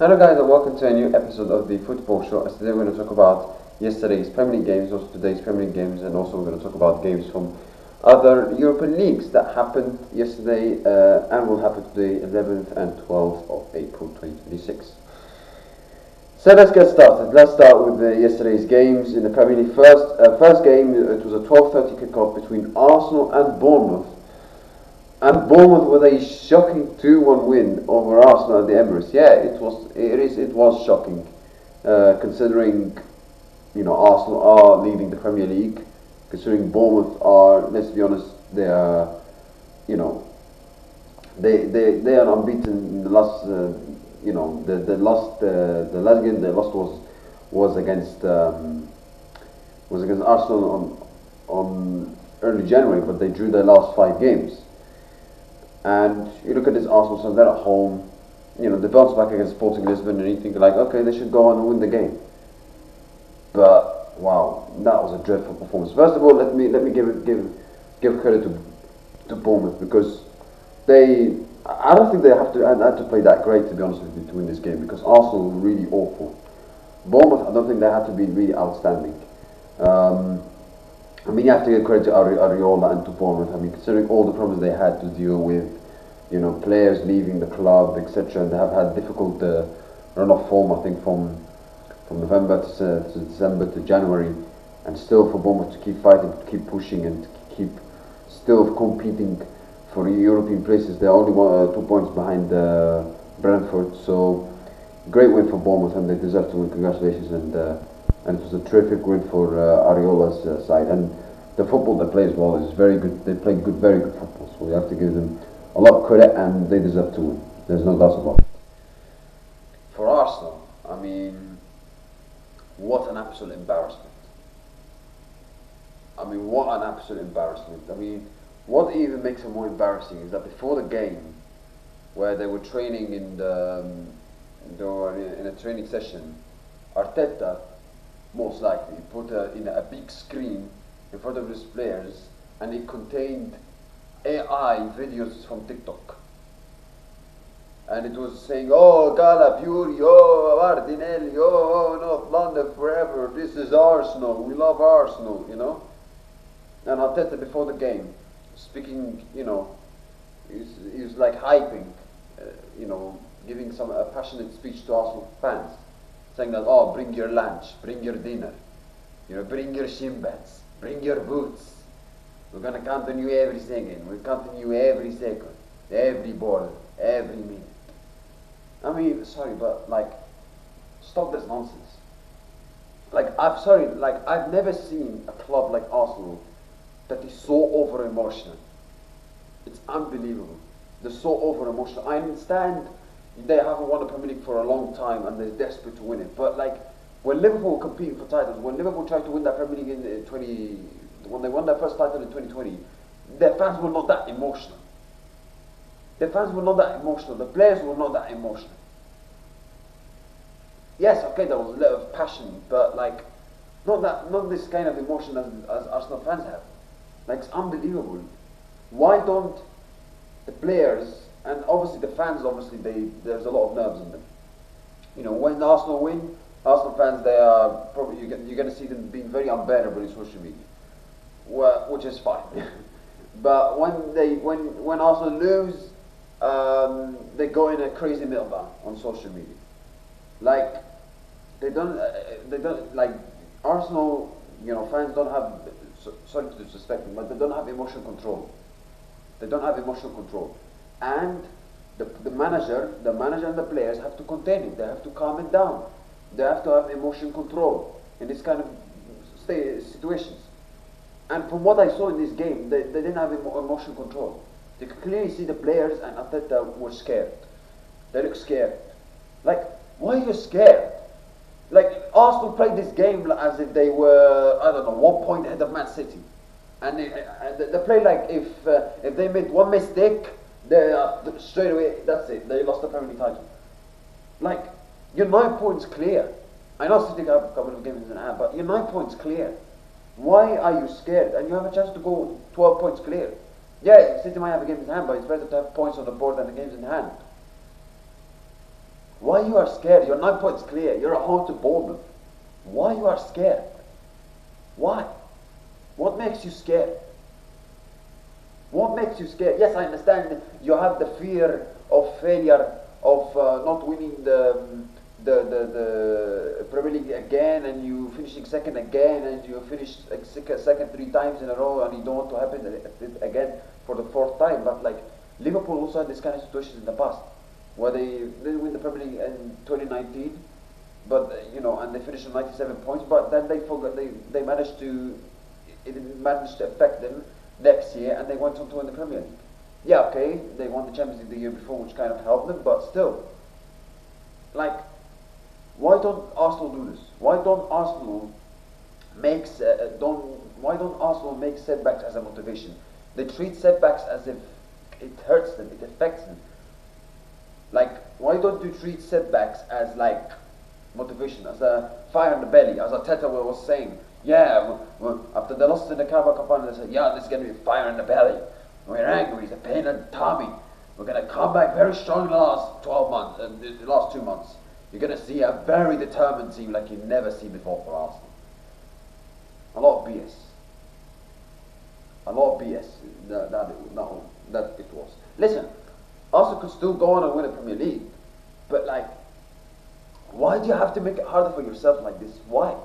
Hello guys and welcome to a new episode of the Football Show. As today we're going to talk about yesterday's Premier League games, also today's Premier League games, and also we're going to talk about games from other European leagues that happened yesterday and will happen today, 11th and 12th of April 2026. So let's get started. Let's start with yesterday's games in the Premier League. First game, it was a 12:30 kickoff between Arsenal and Bournemouth. And Bournemouth with a shocking 2-1 win over Arsenal at the Emirates. Yeah, it was shocking, considering Arsenal are leading the Premier League. Considering Bournemouth are, let's be honest, they are, they are unbeaten in the last, the last game they lost was against Arsenal on early January, but they drew their last 5 games. And you look at this Arsenal side, they're at home, they bounce back against Sporting Lisbon and you think like, okay, they should go on and win the game. But wow, that was a dreadful performance. First of all, let me give credit to Bournemouth, because I don't think they had to play that great, to be honest with you, to win this game, because Arsenal were really awful. Bournemouth, I don't think they had to be really outstanding. You have to give credit to Areola and to Bournemouth. Considering all the problems they had to deal with, players leaving the club, etc. And they have had difficult run of form, I think, from November to December to January, and still for Bournemouth to keep fighting, to keep pushing, and to keep still competing for European places. They're only 2 points behind Brentford, so great win for Bournemouth, and they deserve to win. Congratulations, and it was a terrific win for Areola's side, and the football they play as well is very good. They play very good football, so we have to give them a lot of credit, and they deserve to win. There's no doubt about it. For Arsenal, what an absolute embarrassment. What an absolute embarrassment. What even makes it more embarrassing is that before the game, where they were training in a training session, Arteta most likely put in a big screen in front of his players, and it contained AI videos from TikTok. And it was saying, oh, Gala, Fury, oh, Martinelli, oh, North London forever, this is Arsenal, we love Arsenal, And Arteta before the game, speaking, he was like hyping, giving a passionate speech to Arsenal fans, saying that, oh, bring your lunch, bring your dinner, bring your shin pads, bring your boots. We're going to count on you every second. We're counting you every second, every ball, every minute. Sorry, but stop this nonsense. I've never seen a club like Arsenal that is so over emotional. It's unbelievable. They're so over emotional. I understand they haven't won the Premier League for a long time and they're desperate to win it. But when Liverpool were competing for titles, when Liverpool tried to win that Premier League when they won their first title in 2020, their fans were not that emotional. The players were not that emotional. Yes, okay, there was a lot of passion, but not this kind of emotion as Arsenal fans have. It's unbelievable. Why don't the players, and obviously the fans, there's a lot of nerves in them. When Arsenal win, Arsenal fans, they are probably, you're going to see them being very unbearable in social media, which is fine. But when Arsenal lose, they go in a crazy meltdown on social media. Arsenal, fans don't have, sorry to disrespect them, but they don't have emotional control. And the manager and the players have to contain it. They have to calm it down. They have to have emotion control in this kind of situations. And from what I saw in this game, they didn't have emotion control. You could clearly see the players and Arteta were scared. They look scared. Why are you scared? Arsenal played this game as if they were, 1 point ahead of Man City. And they play if they made one mistake, they straight away, that's it, they lost the Premier League title. Your 9 points clear. I know City have a couple of games in hand, but your 9 points clear. Why are you scared? And you have a chance to go 12 points clear. Yeah, City might have a game in hand, but it's better to have points on the board than the games in hand. Why you are scared? You're 9 points clear. You're at home to Bournemouth. Why you are scared? Why? What makes you scared? What makes you scared? Yes, I understand you have the fear of failure, of not winning the Premier League again, and you finishing second again, and you finish second 3 times in a row, and you don't want to happen again for the 4th time. But like Liverpool also had this kind of situations in the past, where they didn't win the Premier League in 2019, but and they finished on 97 points. But then they forgot they managed to it didn't manage to affect them next year, and they went on to win the Premier League. Yeah, okay, they won the Champions League the year before, which kind of helped them, but still, like, why don't Arsenal do this? Why don't Arsenal make setbacks as a motivation? They treat setbacks as if it hurts them, it affects them. Like, why don't you treat setbacks as like motivation, as a fire in the belly, as Arteta was saying? Yeah, after they lost in the Carabao Cup final, they said, yeah, there's going to be fire in the belly. We're angry, it's a pain in the tummy. We're going to come back very strong in the last 12 months, the last 2 months. You're going to see a very determined team like you've never seen before for Arsenal. A lot of BS. A lot of BS that it was. Listen, Arsenal could still go on and win the Premier League, but like, why do you have to make it harder for yourself like this? Why?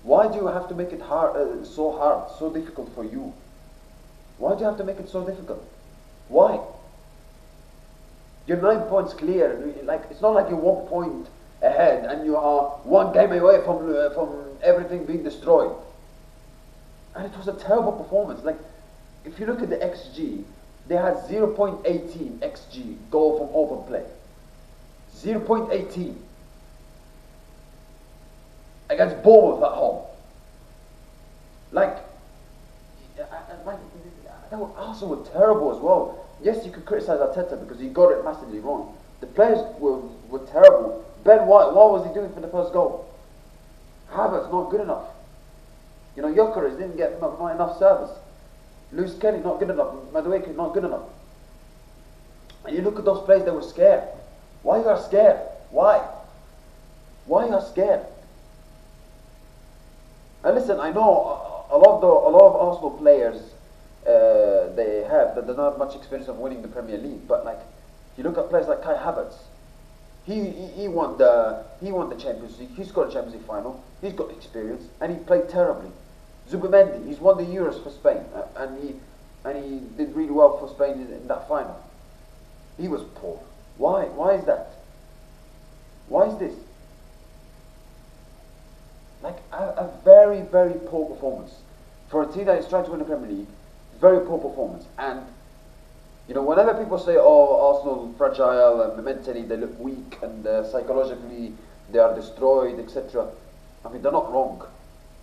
Why do you have to make it so hard, so difficult for you? Why do you have to make it so difficult? Why? You're 9 points clear. Like, it's not like you're 1 point ahead and you are 1 game away from everything being destroyed. And it was a terrible performance. Like, if you look at the XG, they had 0.18 XG goal from open play. 0.18 against Bournemouth at home. Like Arsenal were terrible as well. Yes, you could criticise Arteta because he got it massively wrong. The players were terrible. Ben White, what was he doing for the first goal? Havertz, not good enough. Gyökeres didn't get not enough service. Lewis Kelly, not good enough. Madueke, not good enough. And you look at those players, they were scared. Why you are scared? Why? Why you are scared? And listen, I know a lot of Arsenal players they don't have much experience of winning the Premier League, but like, you look at players like Kai Havertz. He won the Champions League. He's got a Champions League final. He's got experience, and he played terribly. Zubimendi, he's won the Euros for Spain, and he did really well for Spain in that final. He was poor. Why? Why is that? Why is this? Like a very, very poor performance for a team that is trying to win the Premier League. Very poor performance. And whenever people say, "Oh, Arsenal fragile and mentally they look weak and psychologically they are destroyed," etc., I mean, they're not wrong.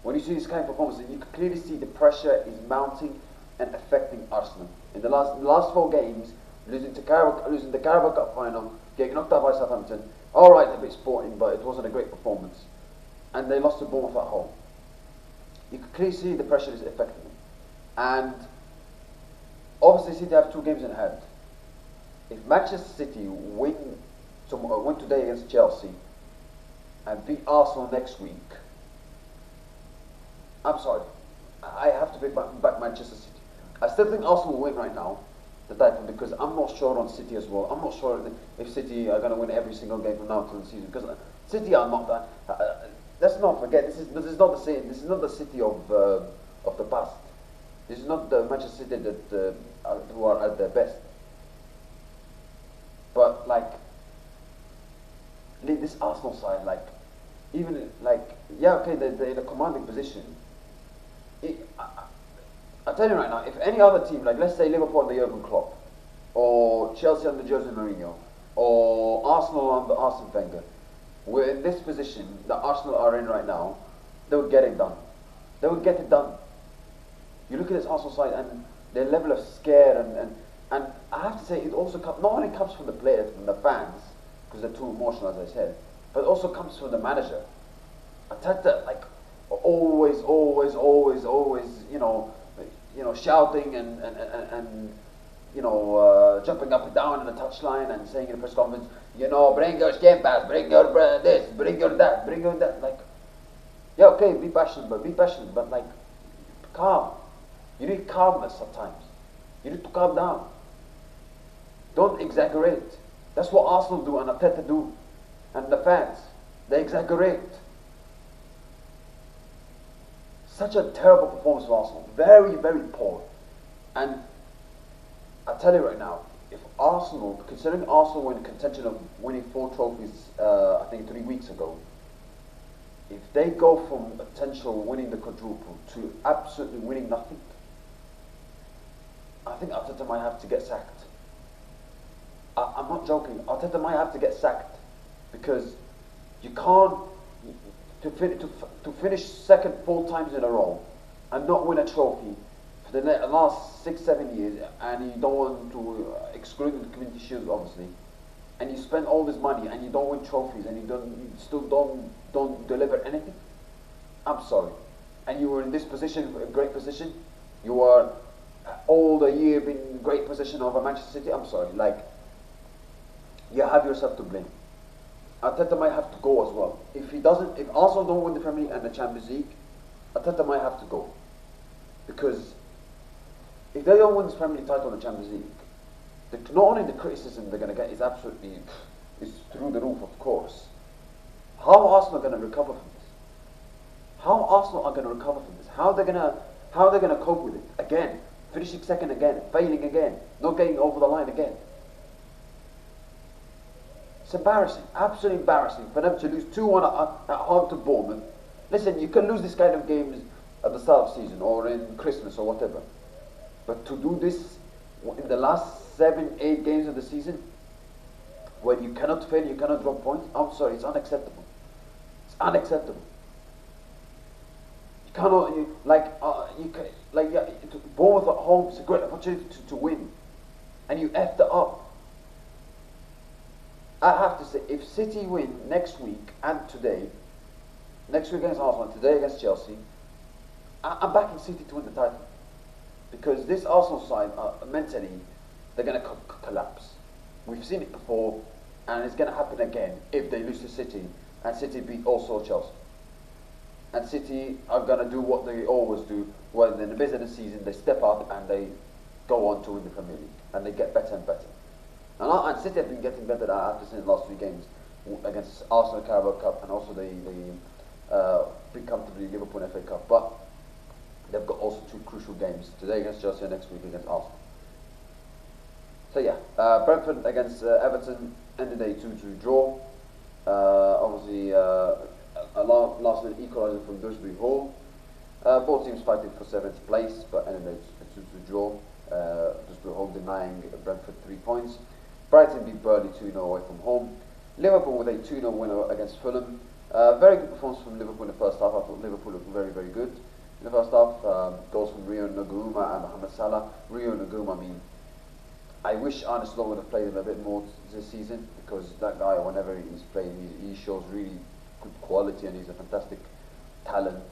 When you see this kind of performance, you can clearly see the pressure is mounting and affecting Arsenal. In the last 4 games, losing the Carabao Cup final, getting knocked out by Southampton. All right, a bit sporting, but it wasn't a great performance. And they lost to Bournemouth at home. You can clearly see the pressure is affecting them. And obviously, City have 2 games in hand. If Manchester City win today against Chelsea and beat Arsenal next week, I'm sorry, I have to back Manchester City. I still think Arsenal will win right now, the title, because I'm not sure on City as well. I'm not sure if City are going to win every single game from now to the season, because City are not that. Let's not forget, this is not the same. This is not the City of the past. This is not the Manchester City that who are at their best. But like, this Arsenal side, like, even like, yeah, okay, they're in a commanding position. I tell you right now, if any other team, like let's say Liverpool under Jurgen Klopp, or Chelsea under Jose Mourinho, or Arsenal under Arsene Wenger, were in this position that Arsenal are in right now, they would get it done. They would get it done. You look at this Arsenal side and their level of scare, and I have to say, it also not only comes from the players, from the fans, because they're too emotional, as I said, but it also comes from the manager. Arteta, like, always, shouting and jumping up and down on the touchline and saying in a press conference, you know, bring your skin pass, bring your this, bring your that, bring your that. Like, yeah, okay, be passionate, but like, calm. You need calmness sometimes. You need to calm down. Don't exaggerate. That's what Arsenal do and Arteta do, and the fans. They exaggerate. Such a terrible performance for Arsenal. Very, very poor. And I tell you right now, if Arsenal, considering Arsenal were in contention of winning 4 trophies, I think 3 weeks ago, if they go from potential winning the quadruple to absolutely winning nothing, I think Arteta might have to get sacked. I'm not joking. Arteta might have to get sacked because you can't to finish second 4 times in a row and not win a trophy for the last 6-7 years, and you don't want to exclude the Community Shield, obviously, and you spend all this money and you don't win trophies and you still don't deliver anything. I'm sorry. And you were in this position, a great position. You were all the year been in great position over Manchester City. I'm sorry. Like, you have yourself to blame. Arteta might have to go as well. If Arsenal don't win the Premier League and the Champions League, Arteta might have to go. Because if they don't win this Premier League title and the Champions League, not only the criticism they're going to get is absolutely through the roof, of course. How are Arsenal going to recover from this? How Arsenal are going to recover from this? How are they going to cope with it again? Finishing second again, failing again, not getting over the line again. It's embarrassing, absolutely embarrassing for them to lose 2-1 at home to Bournemouth. Listen, you can lose this kind of games at the start of the season or in Christmas or whatever. But to do this in the last 7-8 games of the season, when you cannot fail, you cannot drop points, I'm sorry, it's unacceptable. It's unacceptable. You cannot, Bournemouth at home is a great opportunity to win. And you effed it up. I have to say, if City win next week and today, next week against Arsenal, today against Chelsea, I'm backing City to win the title. Because this Arsenal side, mentally, they're going to collapse. We've seen it before, and it's going to happen again if they lose to City, and City beat also Chelsea. And City are going to do what they always do, when in the middle of the season they step up and they go on to win the Premier League, and they get better and better. And City have been getting better after seeing the last 3 games against Arsenal Carabao Cup and also the big comfortably Liverpool FA Cup. But they've got also 2 crucial games, today against Chelsea and next week against Arsenal. So yeah, Brentford against Everton ended a 2-2 draw. Obviously a last minute equaliser from Dewsbury Hall. Both teams fighting for 7th place, but ended a 2-2 draw. Dewsbury Hall denying Brentford 3 points. Brighton beat Burnley 2-0 away from home. Liverpool with a 2-0 winner against Fulham. Very good performance from Liverpool in the first half. I thought Liverpool looked very, very good in the first half. Goals from Rio Naguma and Mohamed Salah. Rio Naguma, I wish Arne Slot would have played him a bit more this season, because that guy, whenever he's playing, he shows really good quality and he's a fantastic talent.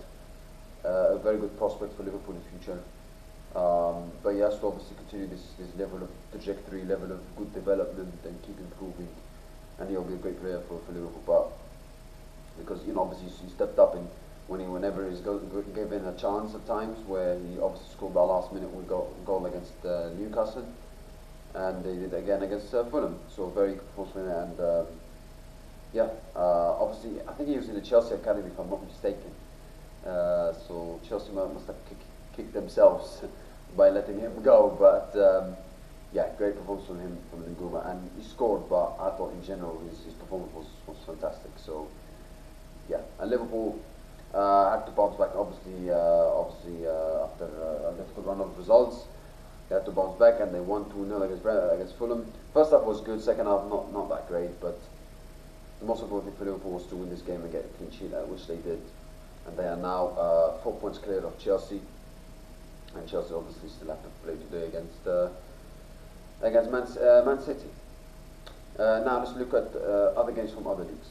A very good prospect for Liverpool in the future. But he has to obviously continue this level of trajectory, level of good development, and keep improving. And he'll be a great player for Liverpool. But because obviously he stepped up and whenever he's given a chance at times, where he obviously scored that last minute goal against Newcastle, and they did again against Fulham. So very good performance. And obviously I think he was in the Chelsea academy, if I'm not mistaken. So Chelsea must have kicked themselves by letting him go, but great performance from him, from Naguma, and he scored, but I thought in general his performance was fantastic. So yeah, and Liverpool had to bounce back obviously after a difficult run of results. They had to bounce back, and they won 2-0 against Fulham. First half was good, second half not that great, but the most important thing for Liverpool was to win this game and get a clean sheet, which they did. And they are now 4 points clear of Chelsea, and Chelsea obviously still have to play today against Man City. Now let's look at other games from other leagues.